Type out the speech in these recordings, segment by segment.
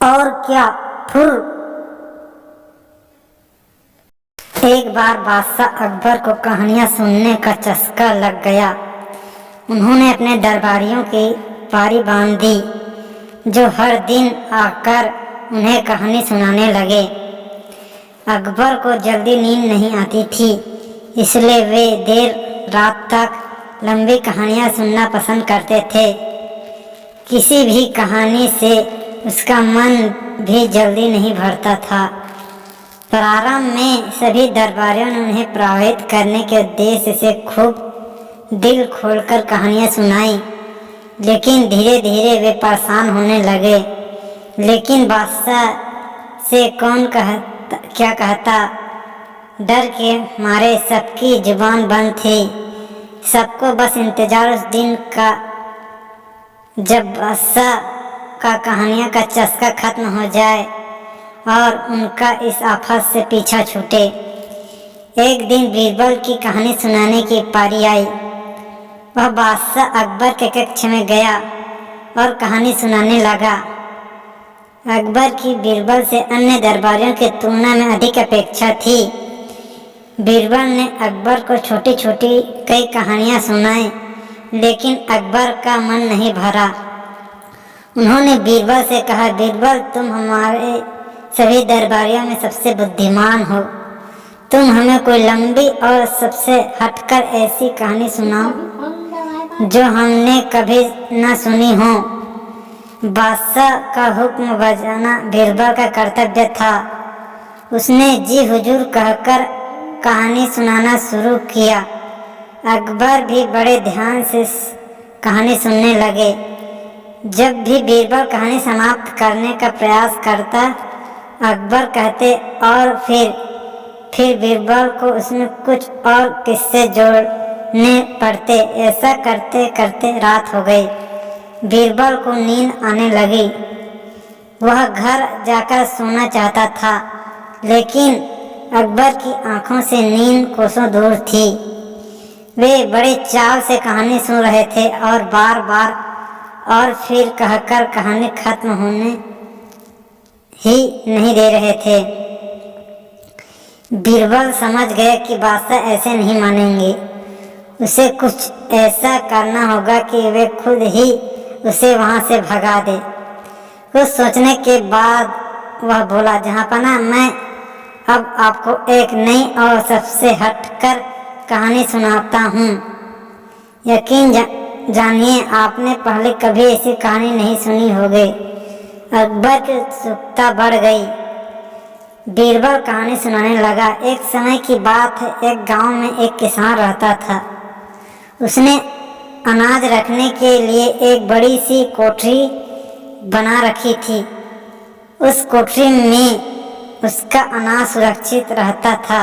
और क्या फुर। एक बार बादशाह अकबर को कहानियां सुनने का चस्का लग गया। उन्होंने अपने दरबारियों की पारी बांध दी जो हर दिन आकर उन्हें कहानी सुनाने लगे। अकबर को जल्दी नींद नहीं आती थी, इसलिए वे देर रात तक लंबी कहानियां सुनना पसंद करते थे। किसी भी कहानी से उसका मन भी जल्दी नहीं भरता था। प्रारंभ में सभी दरबारियों ने उन्हें प्रभावित करने के उद्देश्य से खूब दिल खोलकर कहानियां सुनाई, लेकिन धीरे धीरे वे परेशान होने लगे। लेकिन बादशाह से कौन क्या कहता, डर के मारे सबकी जुबान बंद थी। सबको बस इंतजार उस दिन का जब बादशाह का कहानियों का चस्का खत्म हो जाए और उनका इस आफत से पीछा छूटे। एक दिन बीरबल की कहानी सुनाने की पारी आई। वह बादशाह अकबर के कक्ष में गया और कहानी सुनाने लगा। अकबर की बीरबल से अन्य दरबारियों की तुलना में अधिक अपेक्षा थी। बीरबल ने अकबर को छोटी छोटी कई कहानियां सुनाई, लेकिन अकबर का मन नहीं भरा। उन्होंने बीरबल से कहा, बीरबल तुम हमारे सभी दरबारियों में सबसे बुद्धिमान हो। तुम हमें कोई लंबी और सबसे हटकर ऐसी कहानी सुनाओ जो हमने कभी न सुनी हो। बादशाह का हुक्म बजाना बीरबल का कर्तव्य था। उसने जी हुजूर कहकर कहानी सुनाना शुरू किया। अकबर भी बड़े ध्यान से कहानी सुनने लगे। जब भी बीरबल कहानी समाप्त करने का प्रयास करता, अकबर कहते और फिर बीरबल को उसमें कुछ और किस्से जोड़ने पड़ते। ऐसा करते करते रात हो गई। बीरबल को नींद आने लगी। वह घर जाकर सोना चाहता था, लेकिन अकबर की आंखों से नींद कोसों दूर थी। वे बड़े चाव से कहानी सुन रहे थे और बार बार और फिर कहकर कहानी खत्म होने ही नहीं दे रहे थे। बीरबल समझ गए कि बादशाह ऐसे नहीं मानेंगे। उसे कुछ ऐसा करना होगा कि वे खुद ही उसे वहां से भगा दे। कुछ सोचने के बाद वह बोला, जहाँपनाह मैं अब आपको एक नई और सबसे हटकर कहानी सुनाता हूँ। यकीन जानिए आपने पहले कभी ऐसी कहानी नहीं सुनी होगी। अकबर की उत्सुकता बढ़ गई। बीरबल कहानी सुनाने लगा। एक समय की बात है, एक गांव में एक किसान रहता था। उसने अनाज रखने के लिए एक बड़ी सी कोठरी बना रखी थी। उस कोठरी में उसका अनाज सुरक्षित रहता था।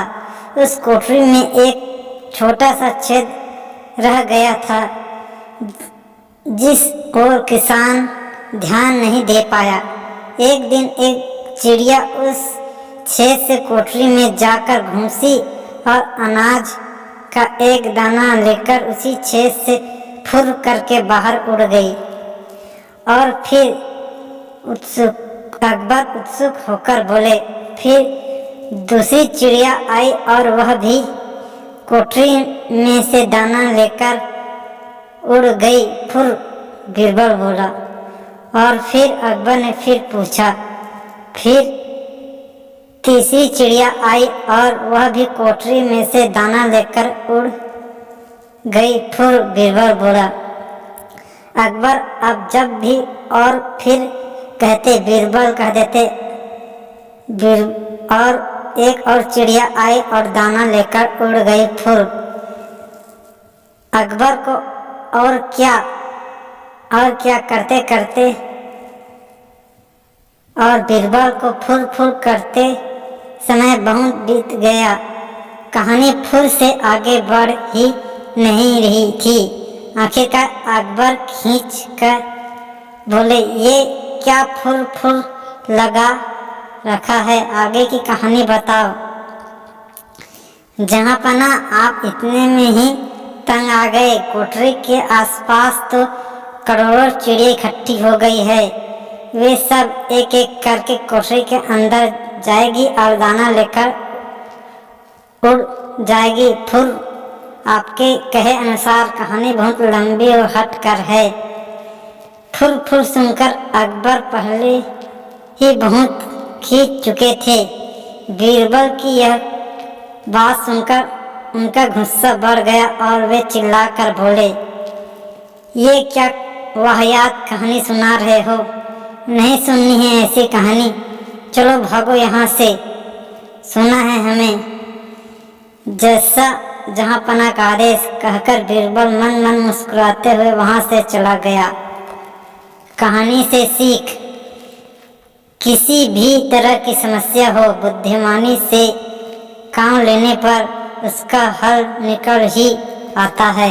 उस कोठरी में एक छोटा सा छेद रह गया था, जिस ओर किसान ध्यान नहीं दे पाया। एक दिन एक चिड़िया उस छेद से कोठरी में जाकर घुसी और अनाज का एक दाना लेकर उसी छेद से फुर करके बाहर उड़ गई। और फिर अकबर उत्सुक होकर बोले। फिर दूसरी चिड़िया आई और वह भी कोठरी में से दाना लेकर उड़ गई। फुर, बीरबल बोला। और फिर अकबर ने फिर पूछा। फिर तीसरी चिड़िया आई और वह भी कोठरी में से दाना लेकर उड़ गई। फुर, बीरबल बोला। अकबर अब जब भी और फिर कहते, बीरबल कह देते। और एक और चिड़िया आई और दाना लेकर उड़ गई। फुर। अकबर को और क्या करते करते और बीरबल को फुर फुर करते समय बहुत बीत गया। कहानी फुर से आगे बढ़ ही नहीं रही थी। आखिरकार अकबर खींच कर बोले, ये क्या फुर फुर लगा रखा है, आगे की कहानी बताओ। जहाँपनाह आप इतने में ही तंग आ गए। कोठरी के आसपास तो करोड़ों चिड़िया इकट्ठी हो गई है। वे सब एक एक करके कोठरी के अंदर जाएगी और दाना लेकर उड़ जाएगी। फुर आपके कहे अनुसार कहानी बहुत लंबी और हटकर है। फुर फुर सुनकर अकबर पहले ही बहुत खींच चुके थे। बीरबल की यह बात सुनकर उनका गुस्सा बढ़ गया और वे चिल्लाकर बोले, ये क्या वाहियात कहानी सुना रहे हो? नहीं सुननी है ऐसी कहानी, चलो भागो यहाँ से, सुना है हमें। जैसा जहाँ पना का आदेश कहकर बीरबल मन मन मुस्कुराते हुए वहाँ से चला गया। कहानी से सीख, किसी भी तरह की समस्या हो, बुद्धिमानी से काम लेने पर उसका हल निकल ही आता है।